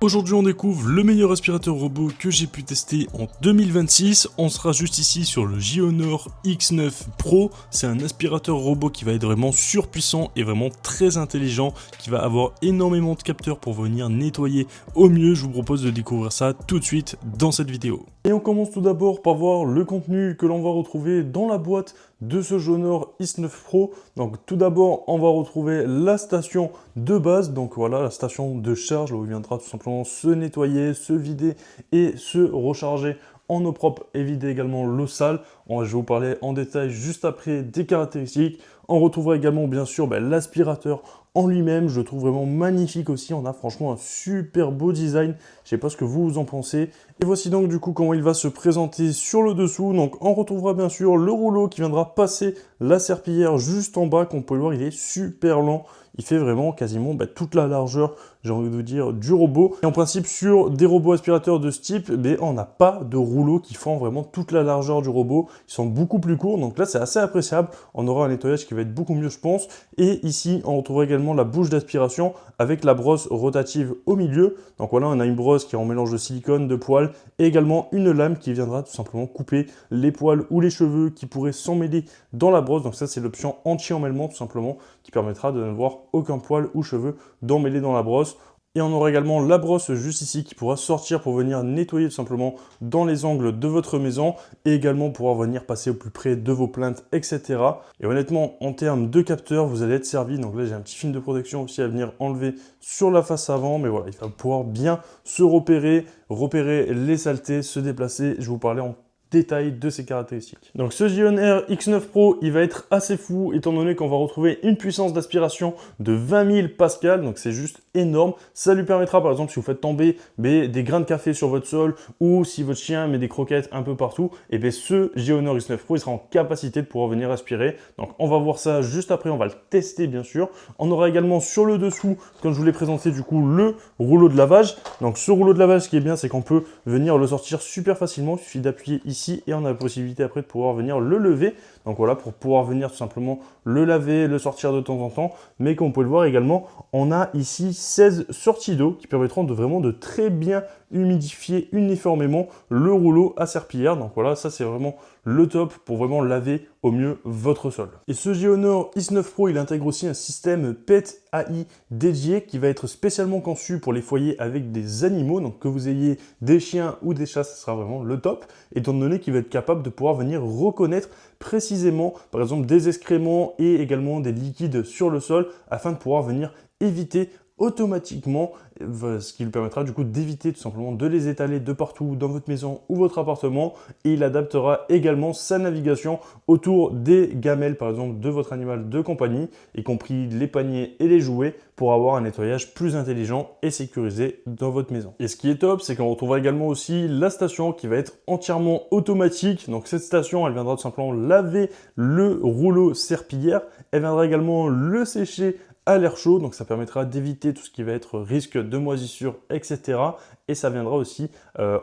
Aujourd'hui on découvre le meilleur aspirateur robot que j'ai pu tester en 2026. On sera juste ici sur le Gionor X9 Pro. C'est un aspirateur robot qui va être vraiment surpuissant et vraiment très intelligent, qui va avoir énormément de capteurs pour venir nettoyer au mieux. Je vous propose de découvrir ça tout de suite dans cette vidéo. Et on commence tout d'abord par voir le contenu que l'on va retrouver dans la boîte de ce Gionor X9 Pro. Donc tout d'abord on va retrouver la station de base, donc voilà la station de charge où il viendra tout simplement se nettoyer, se vider et se recharger en eau propre et vider également l'eau sale. Je vais vous parler en détail juste après des caractéristiques. On retrouvera également bien sûr l'aspirateur en lui-même, je le trouve vraiment magnifique aussi. On a franchement un super beau design. Je sais pas ce que vous en pensez. Et voici donc du coup comment il va se présenter sur le dessous. Donc on retrouvera bien sûr le rouleau qui viendra passer la serpillière juste en bas. Comme vous pouvez le voir, il est super lent. Il fait vraiment quasiment toute la largeur, j'ai envie de vous dire, du robot. Et en principe, sur des robots aspirateurs de ce type, on n'a pas de rouleau qui font vraiment toute la largeur du robot. Ils sont beaucoup plus courts, donc là, c'est assez appréciable. On aura un nettoyage qui va être beaucoup mieux, je pense. Et ici, on retrouvera également la bouche d'aspiration avec la brosse rotative au milieu. Donc voilà, on a une brosse qui est en mélange de silicone, de poils, et également une lame qui viendra tout simplement couper les poils ou les cheveux qui pourraient s'emmêler dans la brosse. Donc ça, c'est l'option anti-emmêlement, tout simplement, qui permettra de ne voir aucun poil ou cheveux d'emmêler dans la brosse. Et on aura également la brosse juste ici qui pourra sortir pour venir nettoyer tout simplement dans les angles de votre maison et également pouvoir venir passer au plus près de vos plaintes, etc. Et honnêtement, en termes de capteurs, vous allez être servi. Donc là, j'ai un petit film de protection aussi à venir enlever sur la face avant. Mais voilà, il va pouvoir bien se repérer les saletés, se déplacer. Je vais vous parler en détail de ses caractéristiques. Donc ce Gionor X9 Pro, il va être assez fou étant donné qu'on va retrouver une puissance d'aspiration de 20 000 pascal, donc c'est juste énorme. Ça lui permettra par exemple si vous faites tomber des grains de café sur votre sol ou si votre chien met des croquettes un peu partout, et ce Gionor X9 Pro il sera en capacité de pouvoir venir aspirer. Donc on va voir ça juste après, on va le tester bien sûr. On aura également sur le dessous, comme je vous l'ai présenté du coup, le rouleau de lavage. Donc ce rouleau de lavage, ce qui est bien, c'est qu'on peut venir le sortir super facilement. Il suffit d'appuyer ici et on a la possibilité après de pouvoir venir le lever. Donc voilà, pour pouvoir venir tout simplement le laver, le sortir de temps en temps. Mais comme vous pouvez le voir également, on a ici 16 sorties d'eau qui permettront de très bien humidifier uniformément le rouleau à serpillière. Donc voilà, ça c'est vraiment le top pour vraiment laver au mieux votre sol. Et ce Gionor X9 Pro, il intègre aussi un système PET AI dédié qui va être spécialement conçu pour les foyers avec des animaux. Donc que vous ayez des chiens ou des chats, ça sera vraiment le top, étant donné qu'il va être capable de pouvoir venir reconnaître précisément, par exemple, des excréments et également des liquides sur le sol afin de pouvoir venir éviter automatiquement, ce qui lui permettra du coup d'éviter tout simplement de les étaler de partout dans votre maison ou votre appartement. Et il adaptera également sa navigation autour des gamelles par exemple de votre animal de compagnie, y compris les paniers et les jouets, pour avoir un nettoyage plus intelligent et sécurisé dans votre maison. Et ce qui est top, c'est qu'on retrouvera également aussi la station qui va être entièrement automatique. Donc cette station, elle viendra tout simplement laver le rouleau serpillière, elle viendra également le sécher à l'air chaud, donc ça permettra d'éviter tout ce qui va être risque de moisissure, etc. Et ça viendra aussi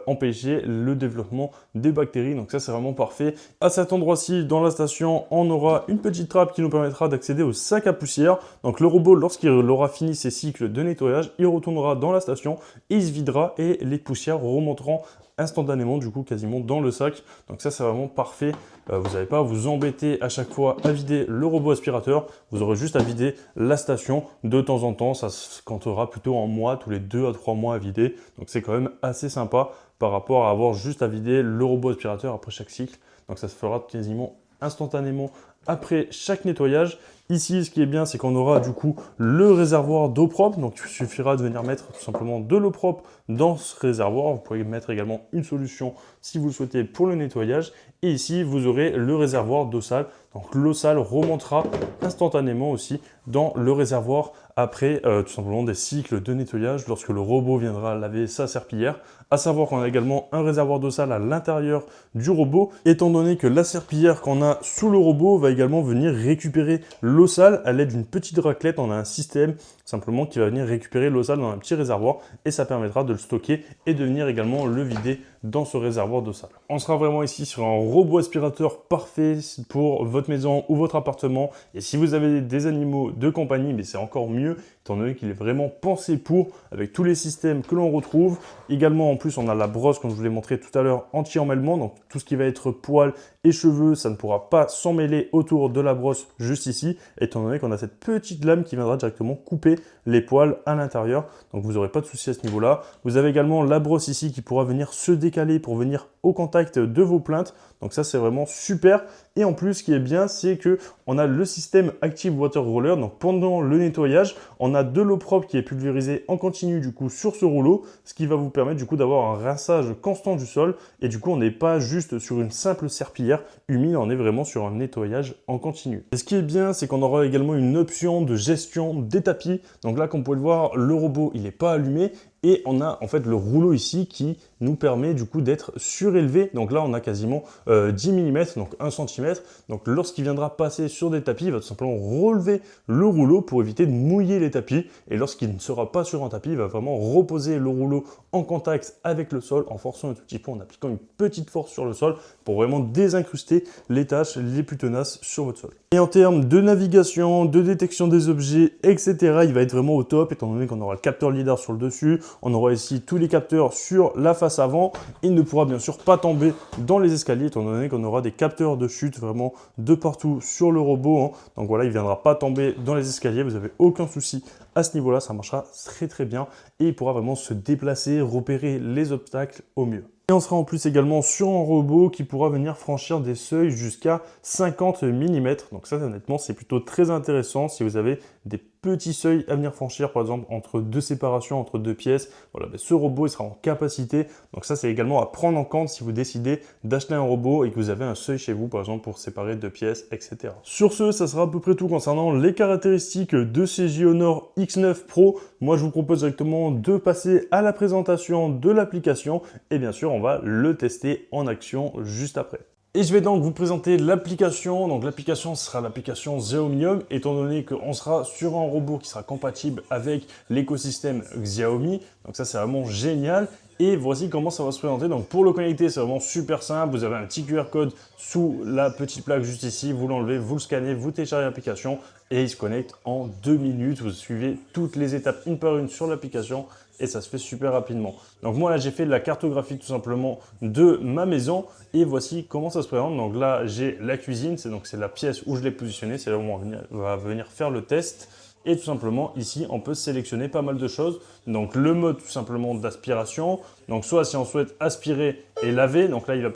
empêcher le développement des bactéries, donc ça c'est vraiment parfait. À cet endroit-ci, dans la station, on aura une petite trappe qui nous permettra d'accéder au sac à poussière. Donc le robot, lorsqu'il aura fini ses cycles de nettoyage, il retournera dans la station, et il se videra et les poussières remonteront instantanément du coup quasiment dans le sac. Donc ça c'est vraiment parfait. Vous n'avez pas à vous embêter à chaque fois à vider le robot aspirateur. Vous aurez juste à vider la station de temps en temps. Ça se comptera plutôt en mois, tous les 2 à 3 mois à vider. Donc c'est quand même assez sympa par rapport à avoir juste à vider le robot aspirateur après chaque cycle. Donc ça se fera quasiment instantanément après chaque nettoyage. Ici, ce qui est bien, c'est qu'on aura du coup le réservoir d'eau propre. Donc, il suffira de venir mettre tout simplement de l'eau propre dans ce réservoir. Vous pouvez mettre également une solution si vous le souhaitez pour le nettoyage. Et ici, vous aurez le réservoir d'eau sale. Donc, l'eau sale remontera instantanément aussi dans le réservoir après tout simplement des cycles de nettoyage lorsque le robot viendra laver sa serpillière. À savoir qu'on a également un réservoir d'eau sale à l'intérieur du robot, étant donné que la serpillière qu'on a sous le robot va également venir récupérer l'eau sale à l'aide d'une petite raclette. On a un système simplement qui va venir récupérer l'eau sale dans un petit réservoir et ça permettra de le stocker et de venir également le vider dans ce réservoir d'eau sale. On sera vraiment ici sur un robot aspirateur parfait pour votre maison ou votre appartement. Et si vous avez des animaux de compagnie, mais c'est encore mieux. étant donné qu'il est vraiment pensé pour, avec tous les systèmes que l'on retrouve. Également, en plus, on a la brosse, comme je vous l'ai montré tout à l'heure, anti-emmêlement. Donc, tout ce qui va être poils et cheveux, ça ne pourra pas s'emmêler autour de la brosse juste ici, étant donné qu'on a cette petite lame qui viendra directement couper les poils à l'intérieur. Donc, vous n'aurez pas de souci à ce niveau-là. Vous avez également la brosse ici qui pourra venir se décaler pour venir au contact de vos plinthes. Donc ça, c'est vraiment super. Et en plus, ce qui est bien, c'est que on a le système Active Water Roller. Donc pendant le nettoyage, on a de l'eau propre qui est pulvérisée en continu du coup sur ce rouleau, ce qui va vous permettre du coup d'avoir un rinçage constant du sol. Et du coup, on n'est pas juste sur une simple serpillière humide, on est vraiment sur un nettoyage en continu. Et ce qui est bien, c'est qu'on aura également une option de gestion des tapis. Donc là, comme vous pouvez le voir, le robot, il n'est pas allumé. Et on a en fait le rouleau ici qui nous permet du coup d'être surélevé. Donc là, on a quasiment 10 mm, donc 1 cm. Donc lorsqu'il viendra passer sur des tapis, il va tout simplement relever le rouleau pour éviter de mouiller les tapis. Et lorsqu'il ne sera pas sur un tapis, il va vraiment reposer le rouleau en contact avec le sol en forçant un tout petit peu, en appliquant une petite force sur le sol pour vraiment désincruster les tâches les plus tenaces sur votre sol. Et en termes de navigation, de détection des objets, etc., il va être vraiment au top, étant donné qu'on aura le capteur lidar sur le dessus. On aura ici tous les capteurs sur la face avant. Il ne pourra bien sûr pas tomber dans les escaliers, étant donné qu'on aura des capteurs de chute vraiment de partout sur le robot. Donc voilà, il ne viendra pas tomber dans les escaliers. Vous n'avez aucun souci à ce niveau-là, ça marchera très bien. Et il pourra vraiment se déplacer, repérer les obstacles au mieux. Et on sera en plus également sur un robot qui pourra venir franchir des seuils jusqu'à 50 mm. Donc ça, honnêtement, c'est plutôt très intéressant si vous avez des petits seuils à venir franchir, par exemple entre deux séparations, entre deux pièces. Voilà, ben, ce robot il sera en capacité. Donc ça, c'est également à prendre en compte si vous décidez d'acheter un robot et que vous avez un seuil chez vous, par exemple pour séparer deux pièces, etc. Sur ce, ça sera à peu près tout concernant les caractéristiques de ces JioHonor X9 Pro. Moi, je vous propose directement de passer à la présentation de l'application et bien sûr, on va le tester en action juste après. Et je vais donc vous présenter l'application. Donc l'application sera l'application Xiaomi, étant donné qu'on sera sur un robot qui sera compatible avec l'écosystème Xiaomi. Donc ça, c'est vraiment génial. Et voici comment ça va se présenter. Donc pour le connecter, c'est vraiment super simple. Vous avez un petit QR code sous la petite plaque juste ici. Vous l'enlevez, vous le scannez, vous téléchargez l'application et il se connecte en 2 minutes. Vous suivez toutes les étapes une par une sur l'application et ça se fait super rapidement. Donc moi là, j'ai fait de la cartographie tout simplement de ma maison et voici comment ça se présente. Donc là, j'ai la cuisine, c'est la pièce où je l'ai positionné. C'est là où on va venir faire le test. Et tout simplement, ici, on peut sélectionner pas mal de choses. Donc, le mode tout simplement d'aspiration. Donc, soit si on souhaite aspirer et laver, donc là, il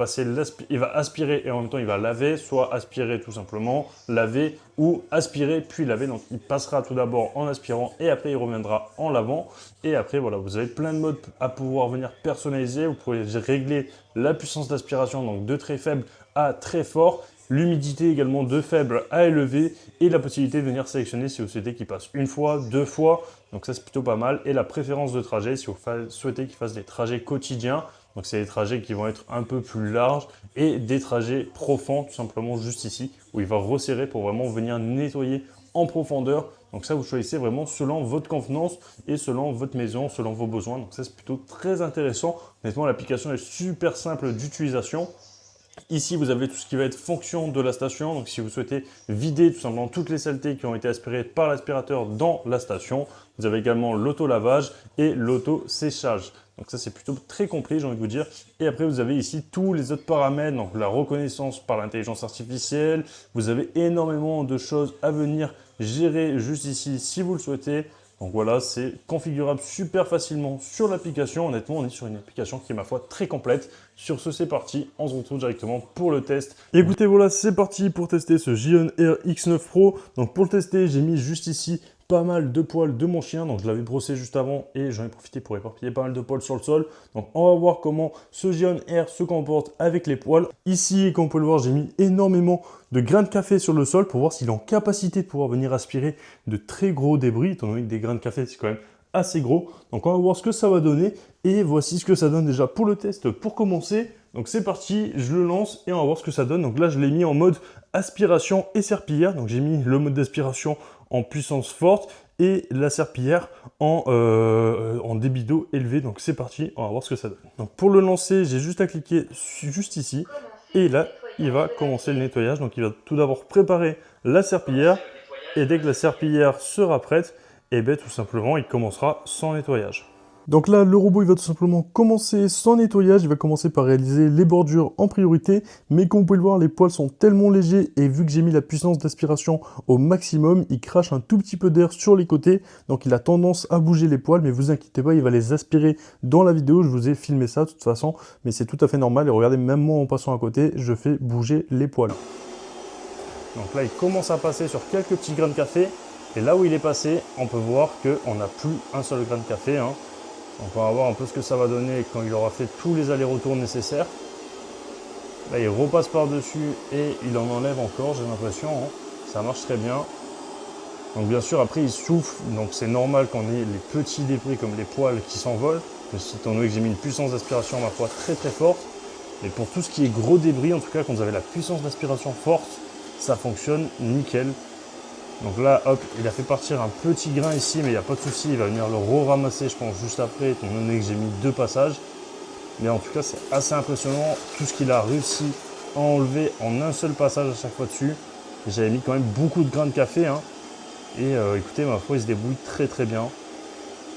va aspirer et en même temps, il va laver. Soit aspirer tout simplement, laver ou aspirer puis laver. Donc, il passera tout d'abord en aspirant et après, il reviendra en lavant. Et après, voilà, vous avez plein de modes à pouvoir venir personnaliser. Vous pouvez régler la puissance d'aspiration, donc de très faible à très fort. L'humidité également de faible à élevé et la possibilité de venir sélectionner si vous souhaitez qu'il passe une fois, deux fois. Donc ça, c'est plutôt pas mal. Et la préférence de trajet si vous souhaitez qu'il fasse des trajets quotidiens. Donc c'est des trajets qui vont être un peu plus larges et des trajets profonds tout simplement juste ici où il va resserrer pour vraiment venir nettoyer en profondeur. Donc ça, vous choisissez vraiment selon votre convenance et selon votre maison, selon vos besoins. Donc ça, c'est plutôt très intéressant. Honnêtement, l'application est super simple d'utilisation. Ici, vous avez tout ce qui va être fonction de la station. Donc, si vous souhaitez vider tout simplement toutes les saletés qui ont été aspirées par l'aspirateur dans la station, vous avez également l'auto-lavage et l'auto-séchage. Donc ça, c'est plutôt très complet, j'ai envie de vous dire. Et après, vous avez ici tous les autres paramètres. Donc, la reconnaissance par l'intelligence artificielle. Vous avez énormément de choses à venir gérer juste ici si vous le souhaitez. Donc voilà, c'est configurable super facilement sur l'application. Honnêtement, on est sur une application qui est, ma foi, très complète. Sur ce, c'est parti. On se retrouve directement pour le test. Et écoutez, voilà, c'est parti pour tester ce JioHonor X9 Pro. Donc pour le tester, j'ai mis juste ici pas mal de poils de mon chien. Donc je l'avais brossé juste avant et j'en ai profité pour éparpiller pas mal de poils sur le sol. Donc on va voir comment ce JioHonor se comporte avec les poils. Ici, comme vous pouvez le voir, j'ai mis énormément de grains de café sur le sol pour voir s'il est en capacité de pouvoir venir aspirer de très gros débris, étant donné que des grains de café, c'est quand même assez gros. Donc on va voir ce que ça va donner et voici ce que ça donne déjà pour le test pour commencer. Donc c'est parti, je le lance et on va voir ce que ça donne. Donc là, je l'ai mis en mode aspiration et serpillière. Donc j'ai mis le mode d'aspiration en puissance forte et la serpillière en débit d'eau élevé. Donc c'est parti, on va voir ce que ça donne. Donc pour le lancer, j'ai juste à cliquer juste ici et là, il va commencer le nettoyage. Donc il va tout d'abord préparer la serpillière et dès que la serpillière sera prête, et bien tout simplement il commencera son nettoyage. Donc là, le robot, il va tout simplement commencer son nettoyage. Il va commencer par réaliser les bordures en priorité. Mais comme vous pouvez le voir, les poils sont tellement légers. Et vu que j'ai mis la puissance d'aspiration au maximum, il crache un tout petit peu d'air sur les côtés. Donc il a tendance à bouger les poils. Mais vous inquiétez pas, il va les aspirer dans la vidéo. Je vous ai filmé ça de toute façon. Mais c'est tout à fait normal. Et regardez, même moi en passant à côté, je fais bouger les poils. Donc là, il commence à passer sur quelques petits grains de café. Et là où il est passé, on peut voir qu'on n'a plus un seul grain de café, hein. Donc on va voir un peu ce que ça va donner quand il aura fait tous les allers-retours nécessaires. Là, il repasse par-dessus et il en enlève encore, j'ai l'impression, hein. Ça marche très bien. Donc bien sûr, après, il souffle. Donc c'est normal qu'on ait les petits débris comme les poils qui s'envolent. Mais étant donné que j'ai mis une puissance d'aspiration, ma foi, très très forte. Mais pour tout ce qui est gros débris, en tout cas, quand vous avez la puissance d'aspiration forte, ça fonctionne nickel. Donc là, hop, il a fait partir un petit grain ici, mais il n'y a pas de souci, il va venir le re-ramasser, je pense, juste après, étant donné que j'ai mis 2 passages. Mais en tout cas, c'est assez impressionnant, tout ce qu'il a réussi à enlever en un seul passage à chaque fois dessus. J'avais mis quand même beaucoup de grains de café, hein. Et écoutez, ma foi, il se débrouille très très bien.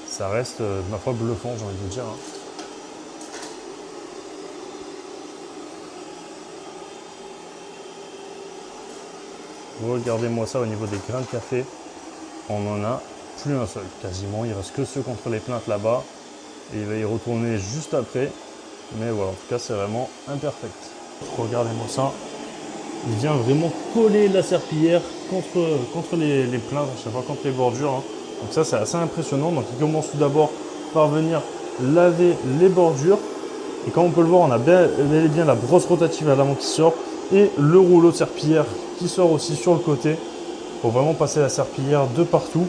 Ça reste, ma foi, bluffant, j'ai envie de vous dire, hein. Regardez-moi ça au niveau des grains de café. On n'en a plus un seul, quasiment. Il ne reste que ceux contre les plaintes là-bas. Et il va y retourner juste après. Mais voilà, en tout cas, c'est vraiment imperfect. Regardez-moi ça. Il vient vraiment coller la serpillière contre les plaintes, je sais pas, contre les bordures, hein. Donc ça, c'est assez impressionnant. Donc il commence tout d'abord par venir laver les bordures. Et comme on peut le voir, on a bel et bien la brosse rotative à l'avant qui sort. Et le rouleau de serpillière qui sort aussi sur le côté pour vraiment passer la serpillière de partout.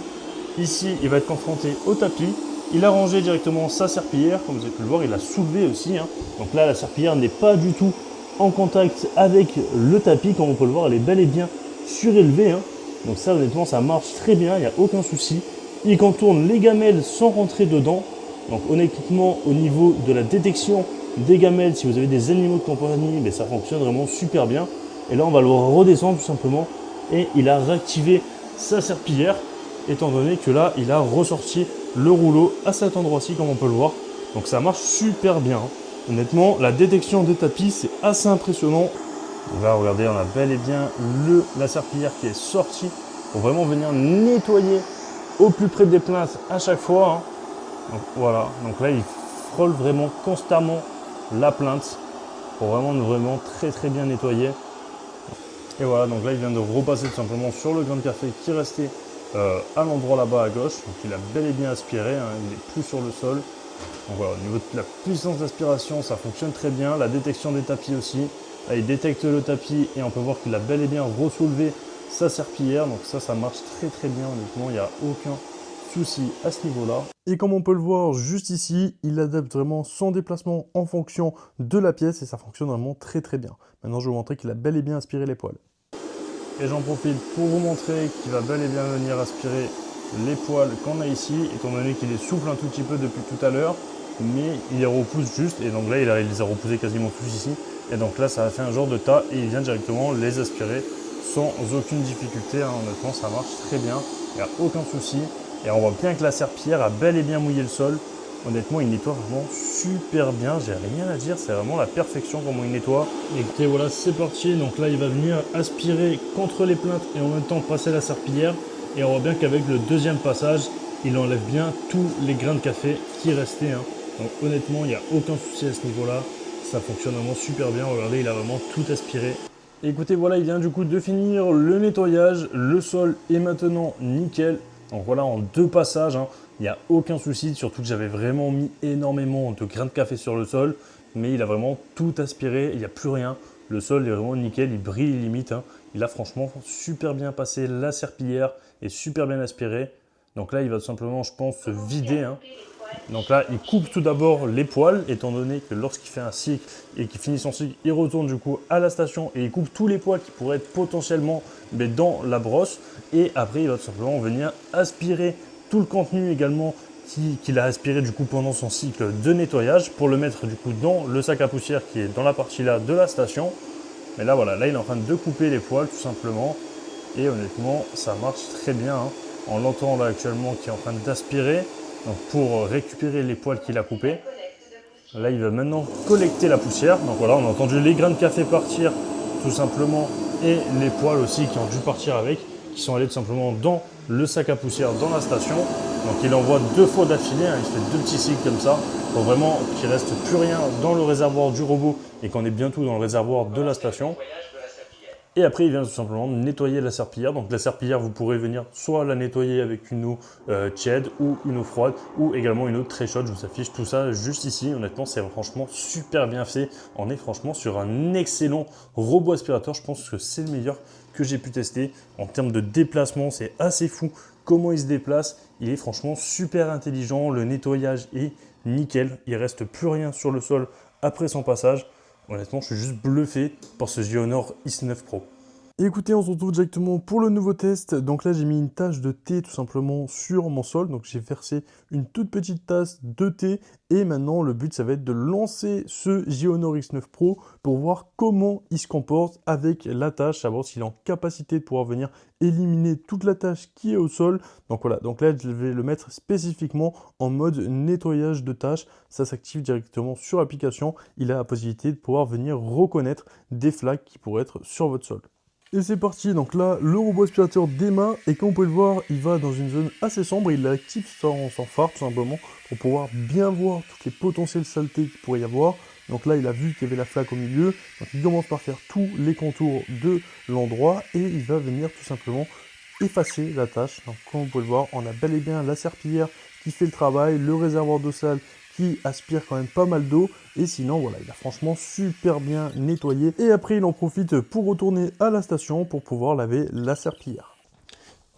Ici, il va être confronté au tapis. Il a rangé directement sa serpillière, comme vous avez pu le voir, il a soulevé aussi, hein. Donc là, la serpillière n'est pas du tout en contact avec le tapis, comme on peut le voir, elle est bel et bien surélevée, hein. Donc ça, honnêtement, ça marche très bien, il n'y a aucun souci. Il contourne les gamelles sans rentrer dedans. Donc honnêtement, au niveau de la détection des gamelles, si vous avez des animaux de compagnie, mais ça fonctionne vraiment super bien. Et là, on va le redescendre tout simplement. Et il a réactivé sa serpillière, étant donné que là, il a ressorti le rouleau à cet endroit-ci, comme on peut le voir. Donc ça marche super bien, hein. Honnêtement, la détection des tapis, c'est assez impressionnant. Donc là, regardez, on a bel et bien la serpillière qui est sortie pour vraiment venir nettoyer au plus près des plaintes à chaque fois, hein. Donc voilà, donc là, il frôle vraiment constamment la plainte pour vraiment très très bien nettoyer. Et voilà, donc là il vient de repasser tout simplement sur le grain de café qui restait à l'endroit là-bas à gauche. Donc il a bel et bien aspiré, hein, il n'est plus sur le sol. Donc voilà, au niveau de la puissance d'aspiration, ça fonctionne très bien. La détection des tapis aussi. Là, il détecte le tapis et on peut voir qu'il a bel et bien ressoulevé sa serpillière. Donc ça marche très très bien, honnêtement, il n'y a aucun souci à ce niveau-là. Et comme on peut le voir juste ici, il adapte vraiment son déplacement en fonction de la pièce et ça fonctionne vraiment très très bien. Maintenant, je vais vous montrer qu'il a bel et bien aspiré les poils. Et j'en profite pour vous montrer qu'il va bel et bien venir aspirer les poils qu'on a ici, étant donné qu'il les souffle un tout petit peu depuis tout à l'heure, mais il les repousse juste, et donc là il les a repoussés quasiment tous ici, et donc là ça a fait un genre de tas, et il vient directement les aspirer sans aucune difficulté, hein. Honnêtement ça marche très bien, il n'y a aucun souci, et on voit bien que la serpillière a bel et bien mouillé le sol. Honnêtement, il nettoie vraiment super bien, j'ai rien à dire, c'est vraiment la perfection comment il nettoie. Écoutez, voilà, c'est parti. Donc là, il va venir aspirer contre les plaintes et en même temps passer la serpillière. Et on voit bien qu'avec le deuxième passage, il enlève bien tous les grains de café qui restaient, hein. Donc honnêtement, il n'y a aucun souci à ce niveau-là. Ça fonctionne vraiment super bien. Regardez, il a vraiment tout aspiré. Et écoutez, voilà, il vient du coup de finir le nettoyage. Le sol est maintenant nickel. Donc voilà, en 2 passages, hein. Il n'y a aucun souci, surtout que j'avais vraiment mis énormément de grains de café sur le sol, mais il a vraiment tout aspiré, il n'y a plus rien. Le sol est vraiment nickel, il brille limite, hein. Il a franchement super bien passé la serpillière et super bien aspiré. Donc là, il va tout simplement, je pense, se vider, hein. Donc là, il coupe tout d'abord les poils, étant donné que lorsqu'il fait un cycle et qu'il finit son cycle, il retourne du coup à la station et il coupe tous les poils qui pourraient être potentiellement dans la brosse. Et après, il va tout simplement venir aspirer tout le contenu également qu'il a aspiré du coup pendant son cycle de nettoyage pour le mettre du coup dans le sac à poussière qui est dans la partie là de la station. Mais là voilà, là il est en train de couper les poils tout simplement et honnêtement ça marche très bien, hein. On l'entend là actuellement qui est en train d'aspirer pour récupérer les poils qu'il a coupés. Là, il va maintenant collecter la poussière. Donc voilà, on a entendu les grains de café partir tout simplement et les poils aussi qui ont dû partir avec, qui sont allés tout simplement dans le sac à poussière dans la station. Donc il envoie 2 fois d'affilée, il se fait 2 petits cycles comme ça pour vraiment qu'il ne reste plus rien dans le réservoir du robot et qu'on est bientôt dans le réservoir de la station. Et après, il vient tout simplement nettoyer la serpillière. Donc la serpillière, vous pourrez venir soit la nettoyer avec une eau tiède ou une eau froide ou également une eau très chaude. Je vous affiche tout ça juste ici. Honnêtement, c'est franchement super bien fait. On est franchement sur un excellent robot aspirateur. Je pense que c'est le meilleur que j'ai pu tester. En termes de déplacement, c'est assez fou comment il se déplace. Il est franchement super intelligent. Le nettoyage est nickel. Il ne reste plus rien sur le sol après son passage. Honnêtement, je suis juste bluffé par ce Geonor X9 Pro. Et écoutez, on se retrouve directement pour le nouveau test. Donc là, j'ai mis une tasse de thé tout simplement sur mon sol. Donc j'ai versé une toute petite tasse de thé. Et maintenant, le but, ça va être de lancer ce Geonor X9 Pro pour voir comment il se comporte avec la tâche, savoir s'il est en capacité de pouvoir venir éliminer toute la tâche qui est au sol. Donc voilà, donc là, je vais le mettre spécifiquement en mode nettoyage de tâches. Ça s'active directement sur l'application. Il a la possibilité de pouvoir venir reconnaître des flaques qui pourraient être sur votre sol. Et c'est parti, donc là, le robot aspirateur démarre et comme vous pouvez le voir, il va dans une zone assez sombre, il active son phare tout simplement pour pouvoir bien voir toutes les potentielles saletés qu'il pourrait y avoir. Donc là, il a vu qu'il y avait la flaque au milieu, donc il commence par faire tous les contours de l'endroit et il va venir tout simplement effacer la tâche. Donc comme vous pouvez le voir, on a bel et bien la serpillière qui fait le travail, le réservoir d'eau sale qui aspire quand même pas mal d'eau et sinon voilà, il a franchement super bien nettoyé et après il en profite pour retourner à la station pour pouvoir laver la serpillière.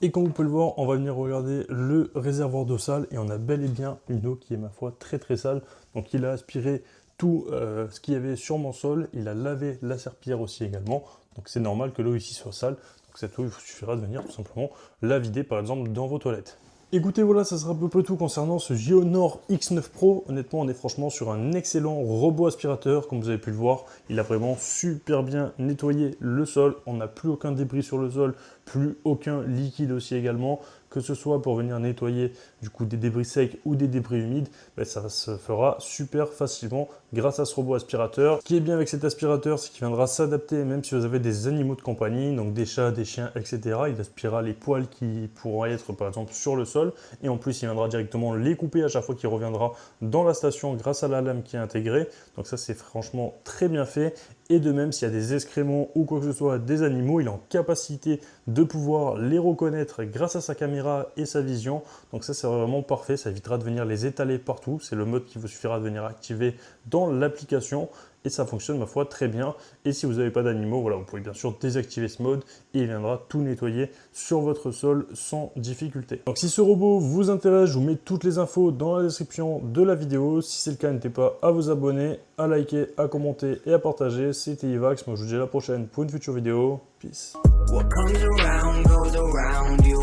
Et comme vous pouvez le voir, on va venir regarder le réservoir d'eau sale et on a bel et bien une eau qui est ma foi très très sale. Donc il a aspiré tout ce qu'il y avait sur mon sol, il a lavé la serpillière aussi également, donc c'est normal que l'eau ici soit sale. Donc cette eau, il vous suffira de venir tout simplement la vider par exemple dans vos toilettes. Écoutez, voilà, ça sera à peu près tout concernant ce Geonor X9 Pro. Honnêtement, on est franchement sur un excellent robot aspirateur, comme vous avez pu le voir. Il a vraiment super bien nettoyé le sol. On n'a plus aucun débris sur le sol, plus aucun liquide aussi également. Que ce soit pour venir nettoyer du coup des débris secs ou des débris humides, ça se fera super facilement grâce à ce robot aspirateur. Ce qui est bien avec cet aspirateur, c'est qu'il viendra s'adapter même si vous avez des animaux de compagnie, donc des chats, des chiens, etc. Il aspirera les poils qui pourront être par exemple sur le sol et en plus il viendra directement les couper à chaque fois qu'il reviendra dans la station grâce à la lame qui est intégrée. Donc ça c'est franchement très bien fait. Et de même, s'il y a des excréments ou quoi que ce soit des animaux, il est en capacité de pouvoir les reconnaître grâce à sa caméra et sa vision. Donc ça, c'est vraiment parfait. Ça évitera de venir les étaler partout. C'est le mode qui vous suffira de venir activer dans l'application. Et ça fonctionne, ma foi, très bien. Et si vous n'avez pas d'animaux, voilà, vous pouvez bien sûr désactiver ce mode et il viendra tout nettoyer sur votre sol sans difficulté. Donc si ce robot vous intéresse, je vous mets toutes les infos dans la description de la vidéo. Si c'est le cas, n'hésitez pas à vous abonner, à liker, à commenter et à partager. C'était Ivax, moi je vous dis à la prochaine pour une future vidéo. Peace. What comes around goes around, you